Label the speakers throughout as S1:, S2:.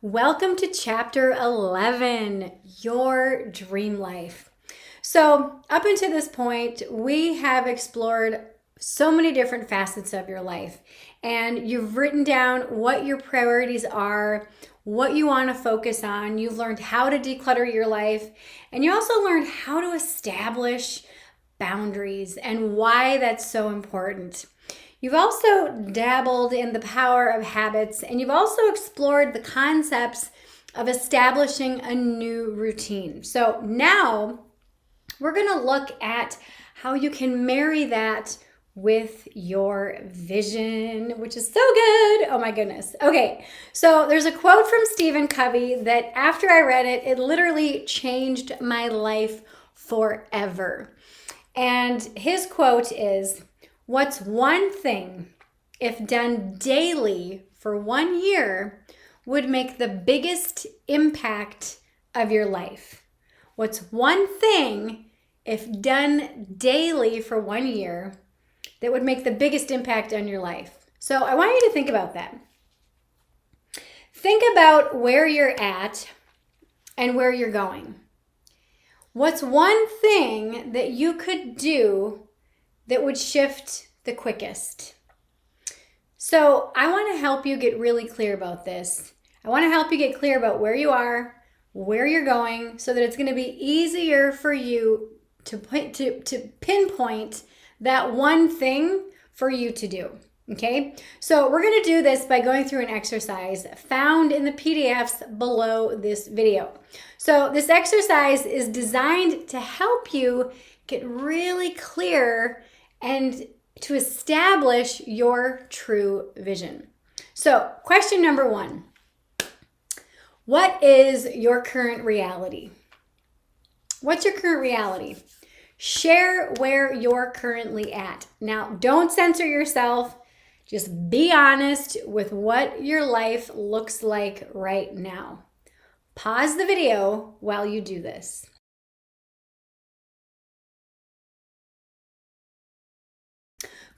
S1: Welcome to chapter 11, your dream life. So, up until this point, we have explored so many different facets of your life, and you've written down what your priorities are, what you want to focus on. You've learned how to declutter your life, and you also learned how to establish boundaries and why that's so important. You've also dabbled in the power of habits, and you've also explored the concepts of establishing a new routine. So now we're going to look at how you can marry that with your vision, which is so good. Oh my goodness. Okay, so there's a quote from Stephen Covey that after I read it, it literally changed my life forever. And his quote is, "What's one thing, if done daily for 1 year, would make the biggest impact of your life?" What's one thing, if done daily for 1 year, that would make the biggest impact on your life? So I want you to think about that. Think about where you're at and where you're going. What's one thing that you could do that would shift the quickest? So I want to help you get really clear about this. I want to help you get clear about where you are, where you're going, so that it's going to be easier for you to pinpoint that one thing for you to do. Okay, so we're going to do this by going through an exercise found in the PDFs below this video. So this exercise is designed to help you get really clear and to establish your true vision. So, question number 1. What is your current reality? What's your current reality? Share where you're currently at. Now, don't censor yourself. Just be honest with what your life looks like right now. Pause the video while you do this.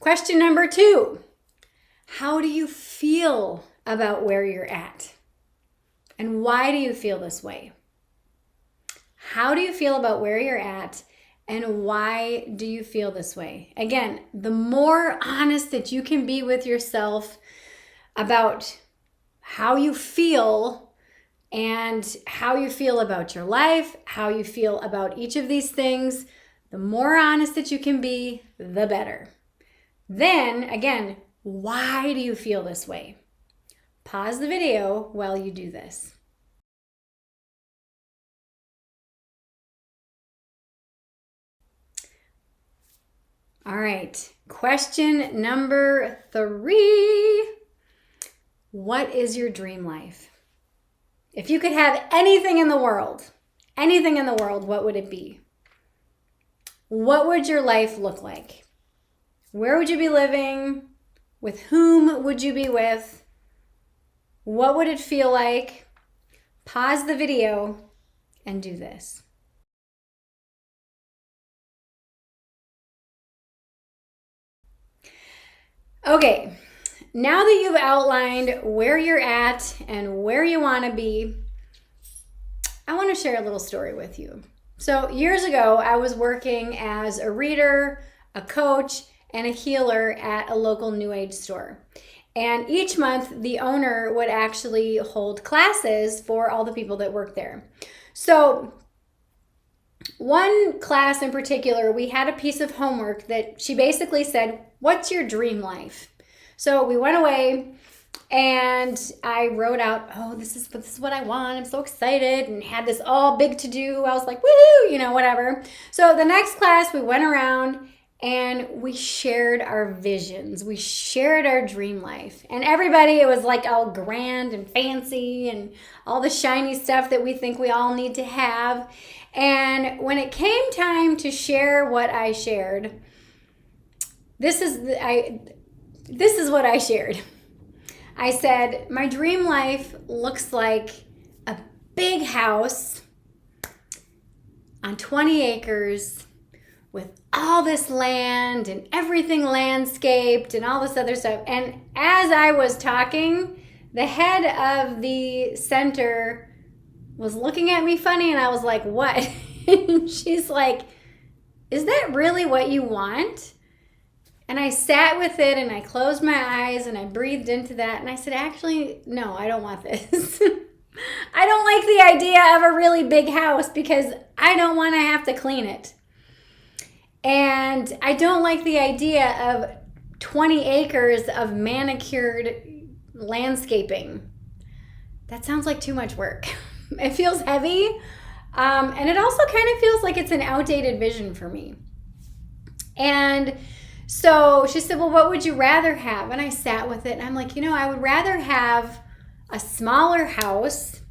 S1: Question number 2, how do you feel about where you're at? And why do you feel this way? How do you feel about where you're at and why do you feel this way? Again, the more honest that you can be with yourself about how you feel and how you feel about your life, how you feel about each of these things, the more honest that you can be, the better. Then, again, why do you feel this way? Pause the video while you do this. All right, question number 3. What is your dream life? If you could have anything in the world, what would it be? What would your life look like? Where would you be living? With whom would you be with? What would it feel like? Pause the video and do this. Okay, now that you've outlined where you're at and where you want to be, I want to share a little story with you. So years ago, I was working as a reader, a coach, and a healer at a local New Age store. And each month, the owner would actually hold classes for all the people that worked there. So one class in particular, we had a piece of homework that she basically said, "What's your dream life?" So we went away and I wrote out, "Oh, this is what I want. I'm so excited," and had this all big to do. I was like, woohoo, whatever. So the next class, we went around and we shared our visions. We shared our dream life. And everybody, it was like all grand and fancy and all the shiny stuff that we think we all need to have. And when it came time to share what I shared, this is what I shared. I said, my dream life looks like a big house on 20 acres with all this land and everything landscaped and all this other stuff. And as I was talking, the head of the center was looking at me funny, and I was like, what? And she's like, is that really what you want? And I sat with it and I closed my eyes and I breathed into that. And I said, actually, no, I don't want this. I don't like the idea of a really big house because I don't want to have to clean it. And I don't like the idea of 20 acres of manicured landscaping. That sounds like too much work. It feels heavy. And it also kind of feels like it's an outdated vision for me. And so she said, well, what would you rather have? And I sat with it and I'm like, I would rather have a smaller house,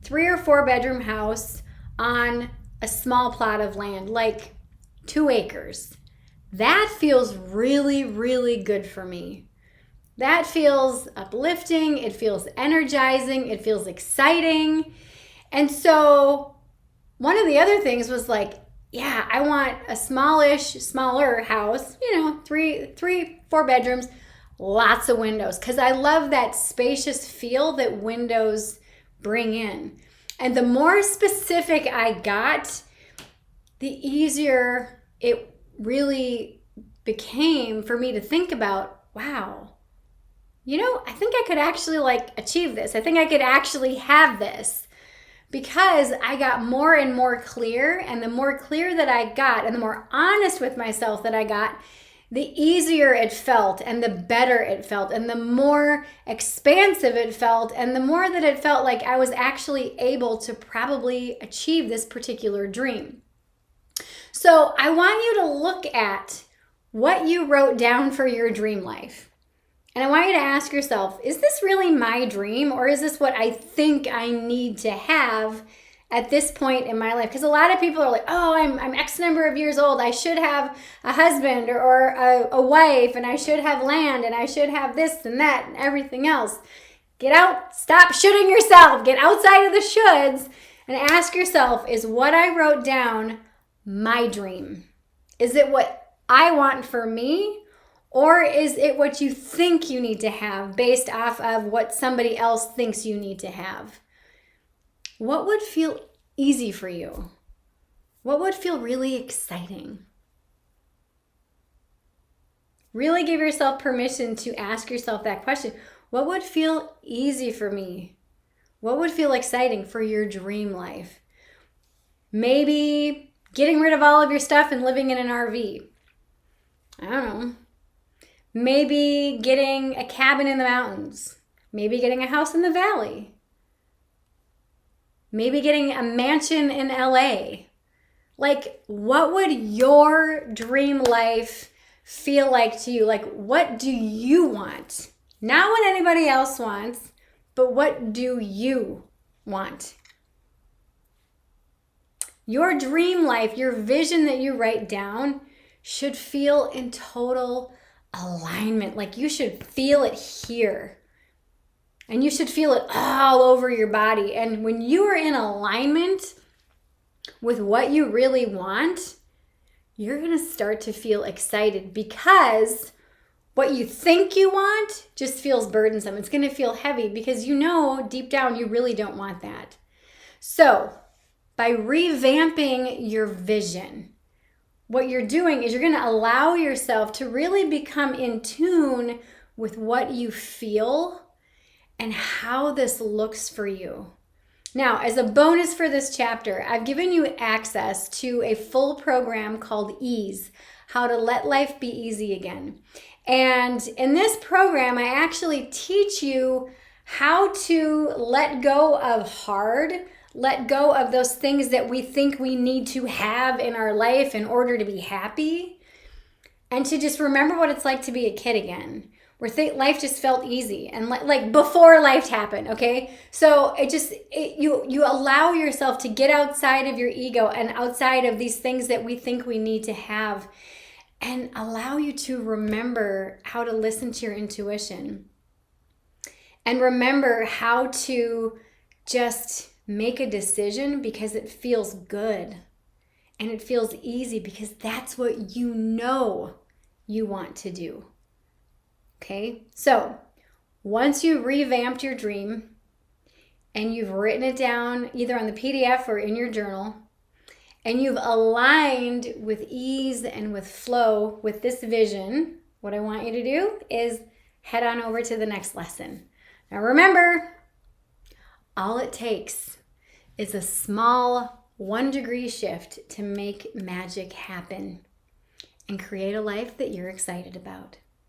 S1: 3 or 4 bedroom house on a small plot of land, like 2 acres. That feels really, really good for me. That feels uplifting. It feels energizing. It feels exciting. And so one of the other things was like, yeah, I want a smaller house, 3, 4 bedrooms, lots of windows, because I love that spacious feel that windows bring in. And the more specific I got, the easier it really became for me to think about, wow, I think I could actually achieve this. I think I could actually have this. Because I got more and more clear, and the more clear that I got, and the more honest with myself that I got, the easier it felt, and the better it felt, and the more expansive it felt, and the more that it felt like I was actually able to probably achieve this particular dream. So I want you to look at what you wrote down for your dream life. And I want you to ask yourself, is this really my dream, or is this what I think I need to have at this point in my life? Because a lot of people are like, oh, I'm X number of years old. I should have a husband or a wife, and I should have land, and I should have this and that and everything else. Get out, stop shooting yourself, get outside of the shoulds and ask yourself, is what I wrote down my dream? Is it what I want for me? Or is it what you think you need to have based off of what somebody else thinks you need to have? What would feel easy for you? What would feel really exciting? Really give yourself permission to ask yourself that question. What would feel easy for me? What would feel exciting for your dream life? Maybe getting rid of all of your stuff and living in an RV. I don't know. Maybe getting a cabin in the mountains. Maybe getting a house in the valley. Maybe getting a mansion in LA. What would your dream life feel like to you? What do you want? Not what anybody else wants, but what do you want? Your dream life, your vision that you write down should feel in total alignment. You should feel it here. And you should feel it all over your body. And when you are in alignment with what you really want, you're going to start to feel excited, because what you think you want just feels burdensome. It's going to feel heavy because deep down you really don't want that. So by revamping your vision, what you're doing is you're going to allow yourself to really become in tune with what you feel and how this looks for you. Now, as a bonus for this chapter, I've given you access to a full program called Ease, How to Let Life Be Easy Again. And in this program, I actually teach you how to let go of hard, let go of those things that we think we need to have in our life in order to be happy, and to just remember what it's like to be a kid again, where life just felt easy and like before life happened, okay? So you allow yourself to get outside of your ego and outside of these things that we think we need to have, and allow you to remember how to listen to your intuition, and remember how to just make a decision because it feels good and it feels easy because that's what you want to do. Okay? So Once you've revamped your dream and you've written it down either on the PDF or in your journal, and you've aligned with ease and with flow with this vision, what I want you to do is head on over to the next lesson. Now remember, all it takes is a small 1-degree shift to make magic happen and create a life that you're excited about.